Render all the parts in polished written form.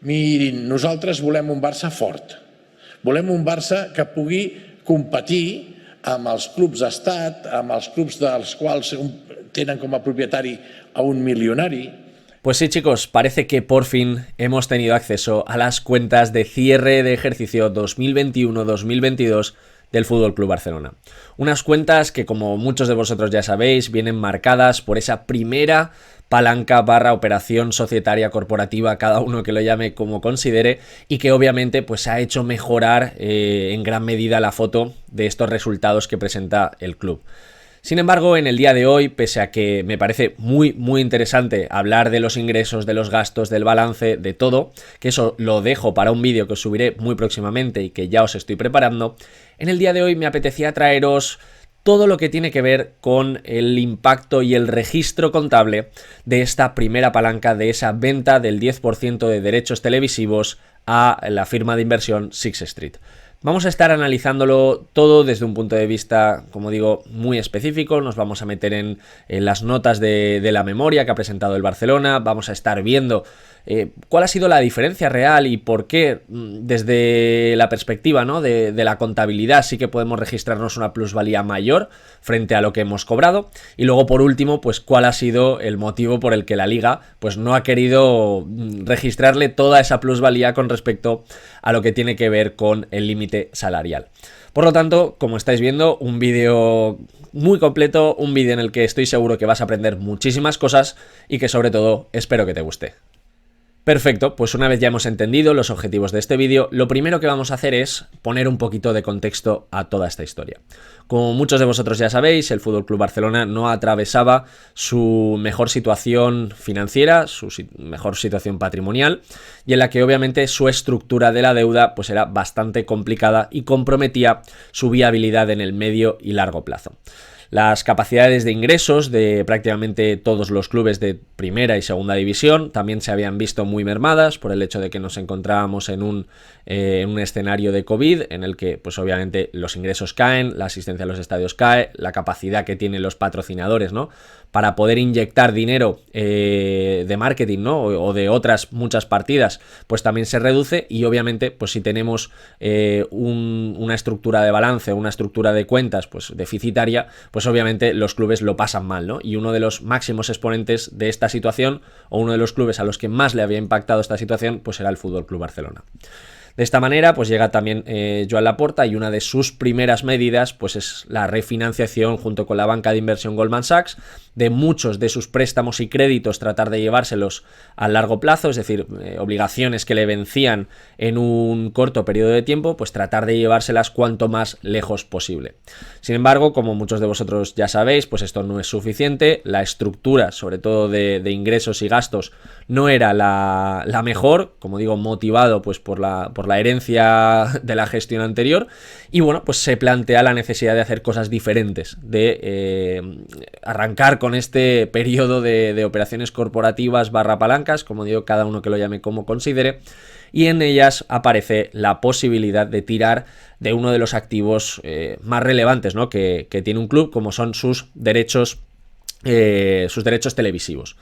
Mirin, nosaltres volem un Barça fort. Volem un Barça que pugui competir amb els clubs d'estat, amb els clubs dels quals tenen com a propietari a un milionari. Pues sí, chicos, parece que por fin hemos tenido acceso a las cuentas de cierre de ejercicio 2021-2022 del Fútbol Club Barcelona. Unas cuentas que, como muchos de vosotros ya sabéis, vienen marcadas por esa primera palanca / operación societaria corporativa, cada uno que lo llame como considere, y que obviamente pues ha hecho mejorar en gran medida la foto de estos resultados que presenta el club. Sin embargo, en el día de hoy, pese a que me parece muy interesante hablar de los ingresos, de los gastos, del balance, de todo, que eso lo dejo para un vídeo que os subiré muy próximamente y que ya os estoy preparando, en el día de hoy me apetecía traeros todo lo que tiene que ver con el impacto y el registro contable de esta primera palanca, de esa venta del 10% de derechos televisivos a la firma de inversión Sixth Street. Vamos a estar analizándolo todo desde un punto de vista, como digo, muy específico. Nos vamos a meter en las notas de la memoria que ha presentado el Barcelona. Vamos a estar viendo cuál ha sido la diferencia real y por qué, desde la perspectiva, ¿no?, de la contabilidad, sí que podemos registrarnos una plusvalía mayor frente a lo que hemos cobrado. Y luego, por último, pues cuál ha sido el motivo por el que la Liga pues no ha querido registrarle toda esa plusvalía con respecto a lo que tiene que ver con el límite salarial. Por lo tanto, como estáis viendo, un vídeo muy completo, un vídeo en el que estoy seguro que vas a aprender muchísimas cosas y que sobre todo espero que te guste. Perfecto, pues una vez ya hemos entendido los objetivos de este vídeo, lo primero que vamos a hacer es poner un poquito de contexto a toda esta historia. Como muchos de vosotros ya sabéis, el FC Barcelona no atravesaba su mejor situación financiera, su mejor situación patrimonial, y en la que obviamente su estructura de la deuda pues era bastante complicada y comprometía su viabilidad en el medio y largo plazo. Las capacidades de ingresos de prácticamente todos los clubes de primera y segunda división también se habían visto muy mermadas por el hecho de que nos encontrábamos en un escenario de COVID en el que pues obviamente los ingresos caen, la asistencia a los estadios cae, la capacidad que tienen los patrocinadores, ¿no?, para poder inyectar dinero de marketing, ¿no?, o de otras muchas partidas, pues también se reduce. Y obviamente pues si tenemos una estructura de balance, una estructura de cuentas pues deficitaria, pues obviamente los clubes lo pasan mal, ¿no? Y uno de los máximos exponentes de esta situación, o uno de los clubes a los que más le había impactado esta situación, pues era el FC Barcelona. De esta manera, pues llega también Joan Laporta, y una de sus primeras medidas pues es la refinanciación junto con la banca de inversión Goldman Sachs de muchos de sus préstamos y créditos, tratar de llevárselos a largo plazo, es decir, obligaciones que le vencían en un corto periodo de tiempo, pues tratar de llevárselas cuanto más lejos posible. Sin embargo, como muchos de vosotros ya sabéis, pues esto no es suficiente. La estructura, sobre todo de ingresos y gastos, no era la mejor, como digo, motivado pues por la herencia de la gestión anterior, y bueno, pues se plantea la necesidad de hacer cosas diferentes, de arrancar con este periodo de operaciones corporativas / palancas, como digo, cada uno que lo llame como considere, y en ellas aparece la posibilidad de tirar de uno de los activos más relevantes, ¿no?, que tiene un club, como son sus derechos televisivos.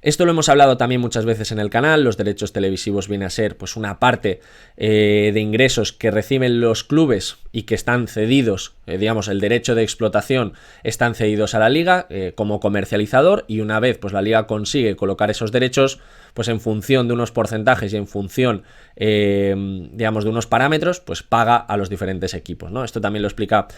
Esto lo hemos hablado también muchas veces en el canal. Los derechos televisivos viene a ser pues una parte de ingresos que reciben los clubes y que están cedidos, digamos, el derecho de explotación están cedidos a la liga como comercializador, y una vez pues la liga consigue colocar esos derechos, pues en función de unos porcentajes y en función, digamos, de unos parámetros, pues paga a los diferentes equipos, ¿no? Esto también lo explica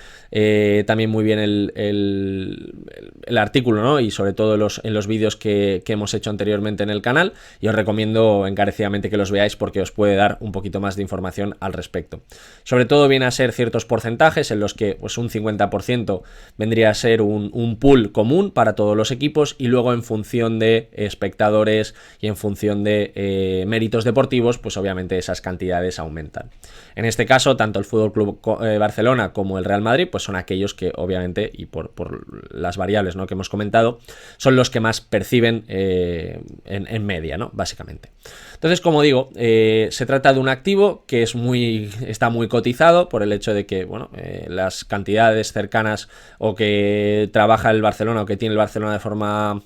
también muy bien el artículo, ¿no?, y sobre todo en los vídeos que hemos hecho anteriormente en el canal, y os recomiendo encarecidamente que los veáis porque os puede dar un poquito más de información al respecto. Sobre todo viene a ser ciertos porcentajes en los que pues un 50% vendría a ser un pool común para todos los equipos, y luego en función de espectadores y en función de méritos deportivos, pues obviamente esas cantidades aumentan. En este caso, tanto el FC Barcelona como el Real Madrid pues son aquellos que obviamente, y por las variables, ¿no?, que hemos comentado, son los que más perciben en media, ¿no?, básicamente. Entonces, como digo, se trata de un activo que está muy cotizado por el hecho de que, bueno, las cantidades cercanas o que trabaja el Barcelona o que tiene el Barcelona de forma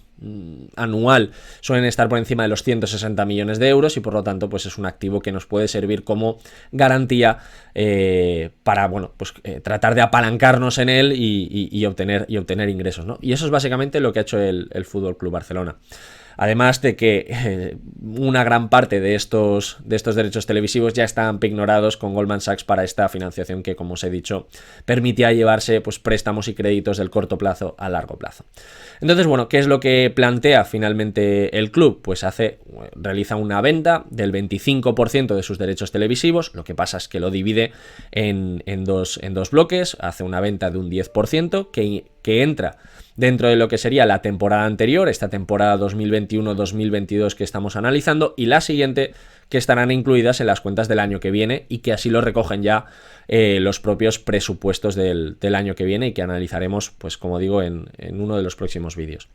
anual suelen estar por encima de los 160 millones de euros y por lo tanto pues es un activo que nos puede servir como garantía para bueno, pues, tratar de apalancarnos en él y obtener ingresos, ¿no? Y eso es básicamente lo que ha hecho el Fútbol Club Barcelona. Además de que una gran parte de estos derechos televisivos ya están pignorados con Goldman Sachs para esta financiación que, como os he dicho, permitía llevarse pues, préstamos y créditos del corto plazo a largo plazo. Entonces, bueno, ¿qué es lo que plantea finalmente el club? Pues realiza una venta del 25% de sus derechos televisivos, lo que pasa es que lo divide en dos bloques, hace una venta de un 10% que entra dentro de lo que sería la temporada anterior, esta temporada 2021-2022 que estamos analizando, y la siguiente que estarán incluidas en las cuentas del año que viene y que así lo recogen ya los propios presupuestos del año que viene y que analizaremos, pues como digo, en uno de los próximos vídeos.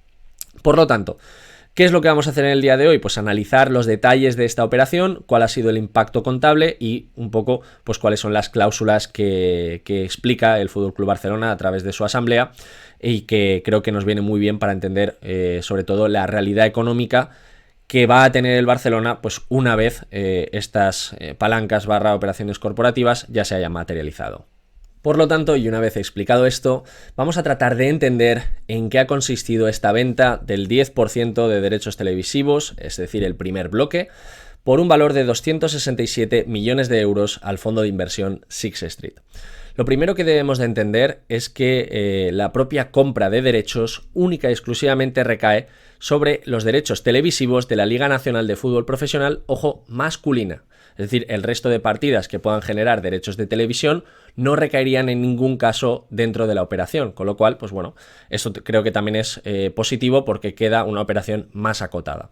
Por lo tanto, ¿qué es lo que vamos a hacer en el día de hoy? Pues analizar los detalles de esta operación, cuál ha sido el impacto contable y un poco pues cuáles son las cláusulas que explica el FC Barcelona a través de su asamblea y que creo que nos viene muy bien para entender sobre todo la realidad económica que va a tener el Barcelona pues una vez estas palancas / operaciones corporativas ya se hayan materializado. Por lo tanto, y una vez explicado esto, vamos a tratar de entender en qué ha consistido esta venta del 10% de derechos televisivos, es decir, el primer bloque, por un valor de 267 millones de euros al fondo de inversión Sixth Street. Lo primero que debemos de entender es que la propia compra de derechos única y exclusivamente recae sobre los derechos televisivos de la Liga Nacional de Fútbol Profesional, ojo, masculina. Es decir, el resto de partidas que puedan generar derechos de televisión no recaerían en ningún caso dentro de la operación, con lo cual, pues bueno, esto creo que también es positivo porque queda una operación más acotada.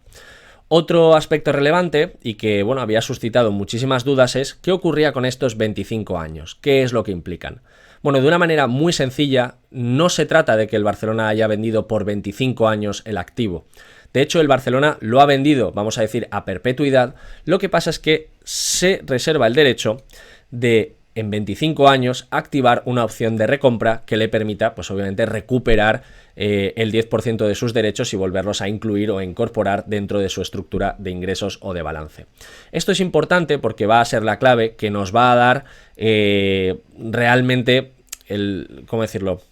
Otro aspecto relevante y que bueno, había suscitado muchísimas dudas es qué ocurría con estos 25 años, qué es lo que implican. Bueno, de una manera muy sencilla, no se trata de que el Barcelona haya vendido por 25 años el activo. De hecho, el Barcelona lo ha vendido, vamos a decir, a perpetuidad. Lo que pasa es que se reserva el derecho de, en 25 años, activar una opción de recompra que le permita, pues obviamente, recuperar el 10% de sus derechos y volverlos a incluir o incorporar dentro de su estructura de ingresos o de balance. Esto es importante porque va a ser la clave que nos va a dar realmente ¿cómo decirlo?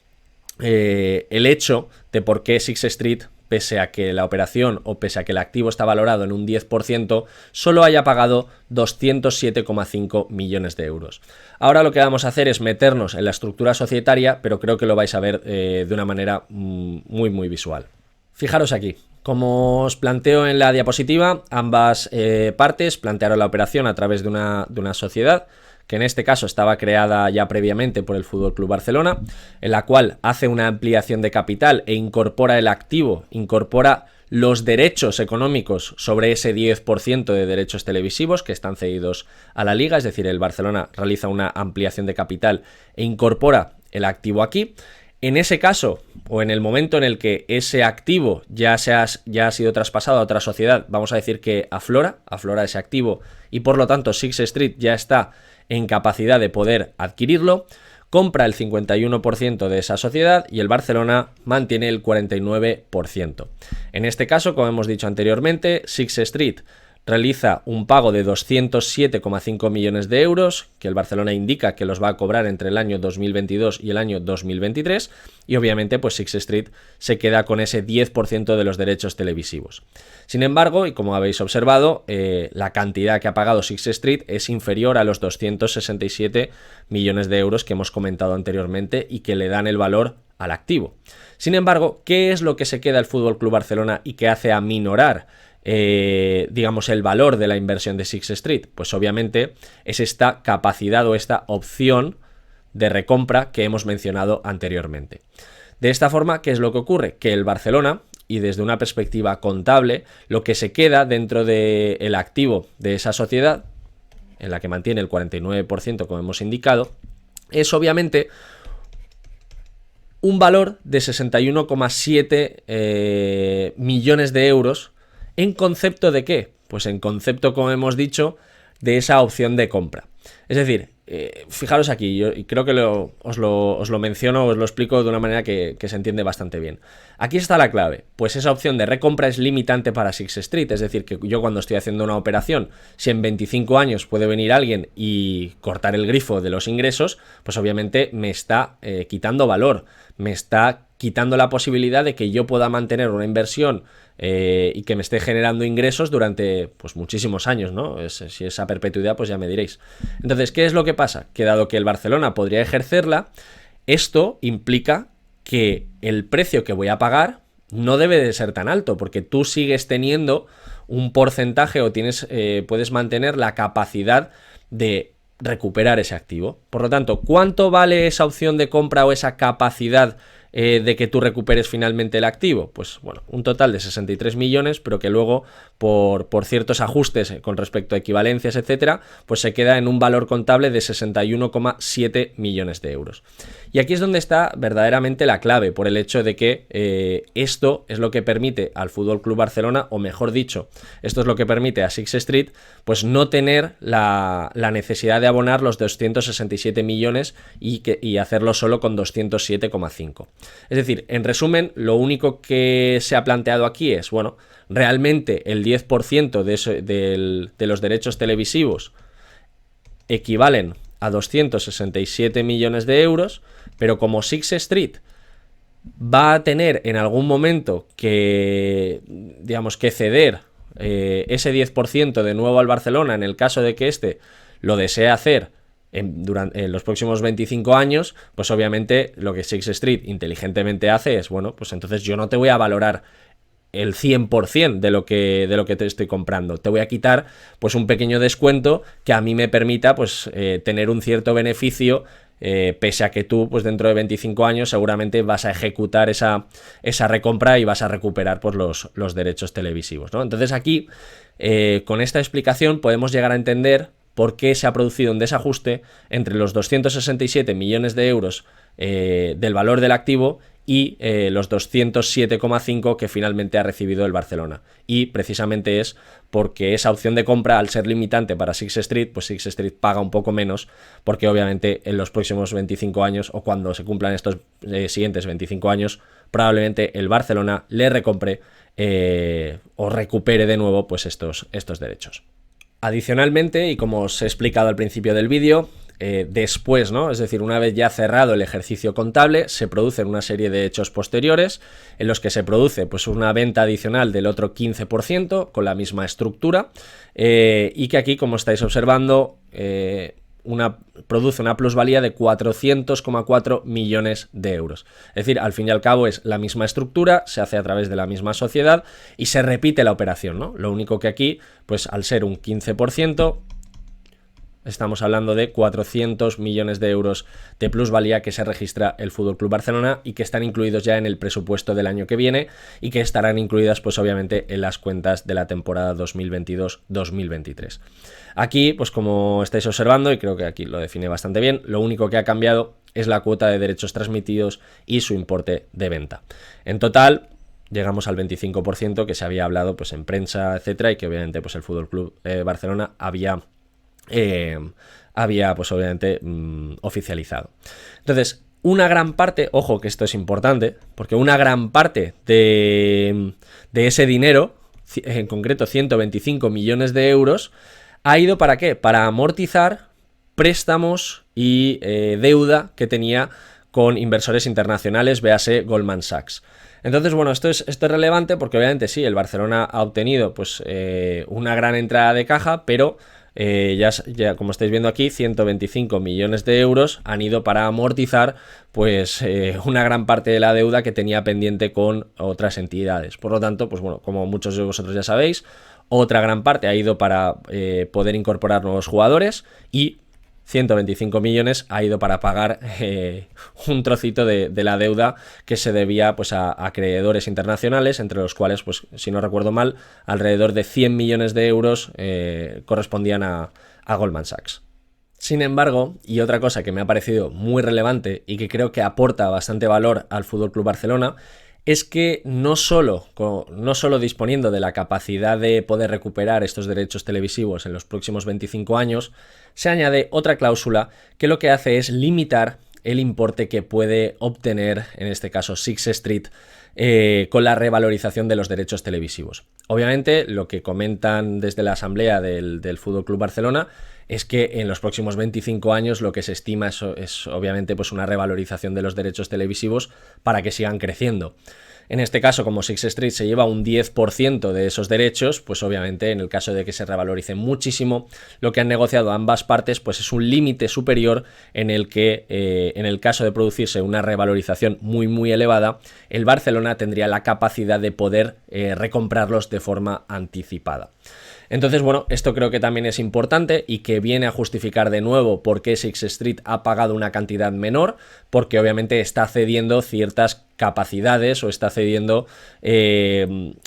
El hecho de por qué Sixth Street, pese a que la operación o pese a que el activo está valorado en un 10%, solo haya pagado 207,5 millones de euros. Ahora lo que vamos a hacer es meternos en la estructura societaria, pero creo que lo vais a ver de una manera muy visual. Fijaros aquí, como os planteo en la diapositiva, ambas partes plantearon la operación a través de una sociedad, que en este caso estaba creada ya previamente por el FC Barcelona, en la cual hace una ampliación de capital e incorpora el activo, incorpora los derechos económicos sobre ese 10% de derechos televisivos que están cedidos a la Liga, es decir, el Barcelona realiza una ampliación de capital e incorpora el activo aquí. En ese caso, o en el momento en el que ese activo ya ha sido traspasado a otra sociedad, vamos a decir que aflora ese activo y por lo tanto Sixth Street ya está en capacidad de poder adquirirlo, compra el 51% de esa sociedad y el Barcelona mantiene el 49%. En este caso, como hemos dicho anteriormente, Sixth Street realiza un pago de 207,5 millones de euros, que el Barcelona indica que los va a cobrar entre el año 2022 y el año 2023, y obviamente pues Sixth Street se queda con ese 10% de los derechos televisivos. Sin embargo, y como habéis observado, la cantidad que ha pagado Sixth Street es inferior a los 267 millones de euros que hemos comentado anteriormente y que le dan el valor al activo. Sin embargo, ¿qué es lo que se queda el FC Barcelona y que hace aminorar digamos el valor de la inversión de Sixth Street? Pues obviamente es esta capacidad o esta opción de recompra que hemos mencionado anteriormente. De esta forma, ¿qué es lo que ocurre? Que el Barcelona, y desde una perspectiva contable, lo que se queda dentro del activo de esa sociedad, en la que mantiene el 49% como hemos indicado, es obviamente un valor de 61,7 millones de euros. ¿En concepto de qué? Pues en concepto, como hemos dicho, de esa opción de compra. Es decir, fijaros aquí, yo creo que os lo menciono, os lo explico de una manera que se entiende bastante bien. Aquí está la clave, pues esa opción de recompra es limitante para Sixth Street, es decir, que yo cuando estoy haciendo una operación, si en 25 años puede venir alguien y cortar el grifo de los ingresos, pues obviamente me está quitando valor, me está quitando la posibilidad de que yo pueda mantener una inversión y que me esté generando ingresos durante pues muchísimos años, ¿no? Si esa perpetuidad, pues ya me diréis. Entonces, ¿qué es lo que pasa? Que dado que el Barcelona podría ejercerla, esto implica que el precio que voy a pagar no debe de ser tan alto, porque tú sigues teniendo un porcentaje o puedes mantener la capacidad de recuperar ese activo. Por lo tanto, ¿cuánto vale esa opción de compra o esa capacidad de que tú recuperes finalmente el activo? Pues bueno, un total de 63 millones, pero que luego por ciertos ajustes con respecto a equivalencias, etcétera, pues se queda en un valor contable de 61,7 millones de euros. Y aquí es donde está verdaderamente la clave, por el hecho de que esto es lo que permite al FC Barcelona, o mejor dicho, esto es lo que permite a Sixth Street, pues no tener la necesidad de abonar los 267 millones y hacerlo solo con 207,5. Es decir, en resumen, lo único que se ha planteado aquí es, bueno, realmente el 10% de los derechos televisivos equivalen a 267 millones de euros, pero como Sixth Street va a tener en algún momento que, digamos, que ceder ese 10% de nuevo al Barcelona en el caso de que éste lo desee hacer en los próximos 25 años, pues obviamente lo que Sixth Street inteligentemente hace es, bueno, pues entonces yo no te voy a valorar el 100% de lo que te estoy comprando, te voy a quitar pues un pequeño descuento que a mí me permita pues tener un cierto beneficio, pese a que tú pues dentro de 25 años seguramente vas a ejecutar esa recompra y vas a recuperar pues los derechos televisivos, ¿no? Entonces aquí con esta explicación podemos llegar a entender por qué se ha producido un desajuste entre los 267 millones de euros del valor del activo y los 207,5 que finalmente ha recibido el Barcelona. Y precisamente es porque esa opción de compra, al ser limitante para Sixth Street, pues Sixth Street paga un poco menos, porque obviamente en los próximos 25 años o cuando se cumplan estos siguientes 25 años, probablemente el Barcelona le recompre o recupere de nuevo pues estos derechos. Adicionalmente, y como os he explicado al principio del vídeo, después, ¿no? Es decir, una vez ya cerrado el ejercicio contable, se producen una serie de hechos posteriores en los que se produce pues una venta adicional del otro 15% con la misma estructura y que aquí, como estáis observando, produce una plusvalía de 400,4 millones de euros. Es decir, al fin y al cabo es la misma estructura, se hace a través de la misma sociedad y se repite la operación, ¿no? Lo único que aquí, pues al ser un 15%, estamos hablando de 400 millones de euros de plusvalía que se registra el FC Barcelona y que están incluidos ya en el presupuesto del año que viene y que estarán incluidas pues obviamente en las cuentas de la temporada 2022-2023. Aquí, pues como estáis observando, y creo que aquí lo define bastante bien, lo único que ha cambiado es la cuota de derechos transmitidos y su importe de venta. En total, llegamos al 25% que se había hablado pues en prensa, etcétera, y que obviamente pues el FC Barcelona había pues obviamente oficializado. Entonces, una gran parte, ojo que esto es importante, porque una gran parte de ese dinero, en concreto 125 millones de euros, ha ido ¿para qué? Para amortizar préstamos y deuda que tenía con inversores internacionales, véase Goldman Sachs. Entonces, bueno, esto es relevante porque obviamente sí, el Barcelona ha obtenido pues una gran entrada de caja, pero ya como estáis viendo aquí, 125 millones de euros han ido para amortizar pues una gran parte de la deuda que tenía pendiente con otras entidades. Por lo tanto, pues bueno, como muchos de vosotros ya sabéis, otra gran parte ha ido para poder incorporar nuevos jugadores y 125 millones ha ido para pagar un trocito de la deuda que se debía pues a acreedores internacionales, entre los cuales, pues si no recuerdo mal, alrededor de 100 millones de euros correspondían a Goldman Sachs. Sin embargo, y otra cosa que me ha parecido muy relevante y que creo que aporta bastante valor al FC Barcelona, es que no solo disponiendo de la capacidad de poder recuperar estos derechos televisivos en los próximos 25 años, se añade otra cláusula que lo que hace es limitar el importe que puede obtener, en este caso Sixth Street, con la revalorización de los derechos televisivos. Obviamente, lo que comentan desde la asamblea del FC Barcelona es que en los próximos 25 años lo que se estima es obviamente pues una revalorización de los derechos televisivos para que sigan creciendo. En este caso, como Sixth Street se lleva un 10% de esos derechos, pues obviamente en el caso de que se revaloricen muchísimo, lo que han negociado ambas partes pues es un límite superior en el que, en el caso de producirse una revalorización muy elevada, el Barcelona tendría la capacidad de poder recomprarlos de forma anticipada. Entonces, bueno, esto creo que también es importante y que viene a justificar de nuevo por qué Sixth Street ha pagado una cantidad menor, porque obviamente está cediendo ciertas capacidades o está cediendo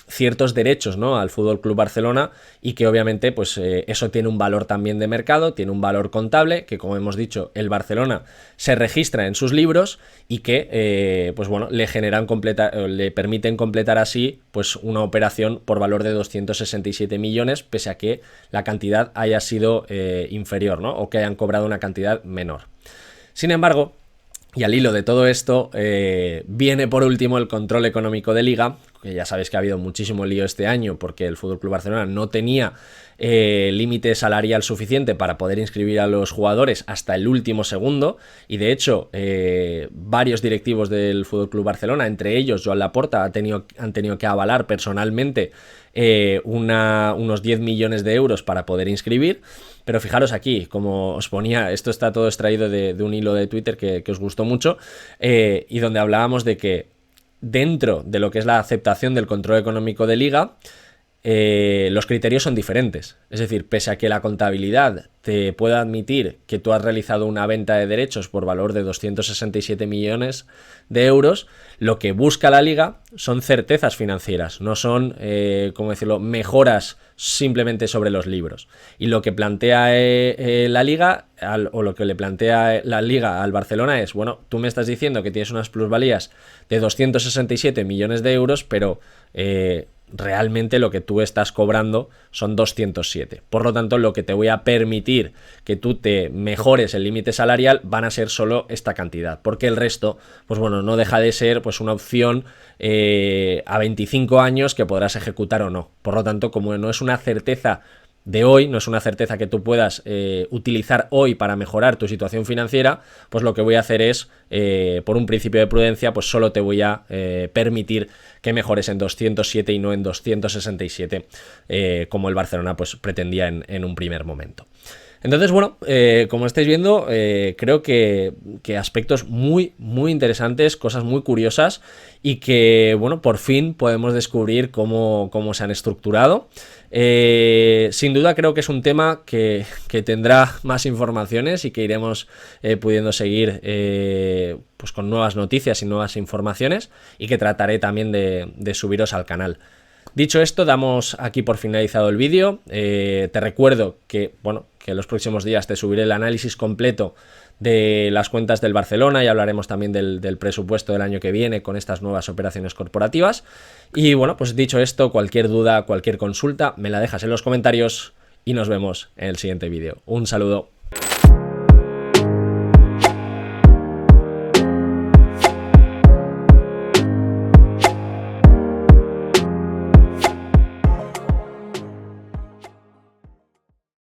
ciertos derechos, ¿no?, al FC Barcelona, y que obviamente pues eso tiene un valor también de mercado, tiene un valor contable que, como hemos dicho, el Barcelona se registra en sus libros y que pues bueno, le permiten completar así pues una operación por valor de 267 millones, pese a que la cantidad haya sido inferior, ¿no?, o que hayan cobrado una cantidad menor. Sin embargo, y al hilo de todo esto, viene por último el control económico de Liga, que ya sabéis que ha habido muchísimo lío este año porque el FC Barcelona no tenía límite salarial suficiente para poder inscribir a los jugadores hasta el último segundo, y de hecho varios directivos del FC Barcelona, entre ellos Joan Laporta, han tenido que avalar personalmente unos 10 millones de euros para poder inscribir. Pero fijaros aquí, como os ponía, esto está todo extraído de un hilo de Twitter que os gustó mucho, y donde hablábamos de que dentro de lo que es la aceptación del control económico de Liga, los criterios son diferentes. Es decir, pese a que la contabilidad te pueda admitir que tú has realizado una venta de derechos por valor de 267 millones de euros, lo que busca la Liga son certezas financieras, no son, ¿cómo decirlo?, mejoras simplemente sobre los libros. Y lo que plantea la Liga, o lo que le plantea la Liga al Barcelona es, bueno, tú me estás diciendo que tienes unas plusvalías de 267 millones de euros, pero realmente lo que tú estás cobrando son 207. Por lo tanto, lo que te voy a permitir que tú te mejores el límite salarial van a ser solo esta cantidad, porque el resto, pues bueno, no deja de ser pues una opción a 25 años que podrás ejecutar o no. Por lo tanto, como no es una certeza de hoy, no es una certeza que tú puedas utilizar hoy para mejorar tu situación financiera, pues lo que voy a hacer es, por un principio de prudencia, pues solo te voy a permitir que mejores en 207 y no en 267, como el Barcelona pues pretendía en un primer momento. Entonces, bueno, como estáis viendo, creo que aspectos muy interesantes, cosas muy curiosas, y que, bueno, por fin podemos descubrir cómo se han estructurado. Sin duda creo que es un tema que tendrá más informaciones y que iremos pudiendo seguir pues con nuevas noticias y nuevas informaciones, y que trataré también de subiros al canal. Dicho esto, damos aquí por finalizado el vídeo. Te recuerdo que, bueno, que en los próximos días te subiré el análisis completo de las cuentas del Barcelona y hablaremos también del presupuesto del año que viene con estas nuevas operaciones corporativas. Y bueno, pues dicho esto, cualquier duda, cualquier consulta, me la dejas en los comentarios y nos vemos en el siguiente vídeo. Un saludo.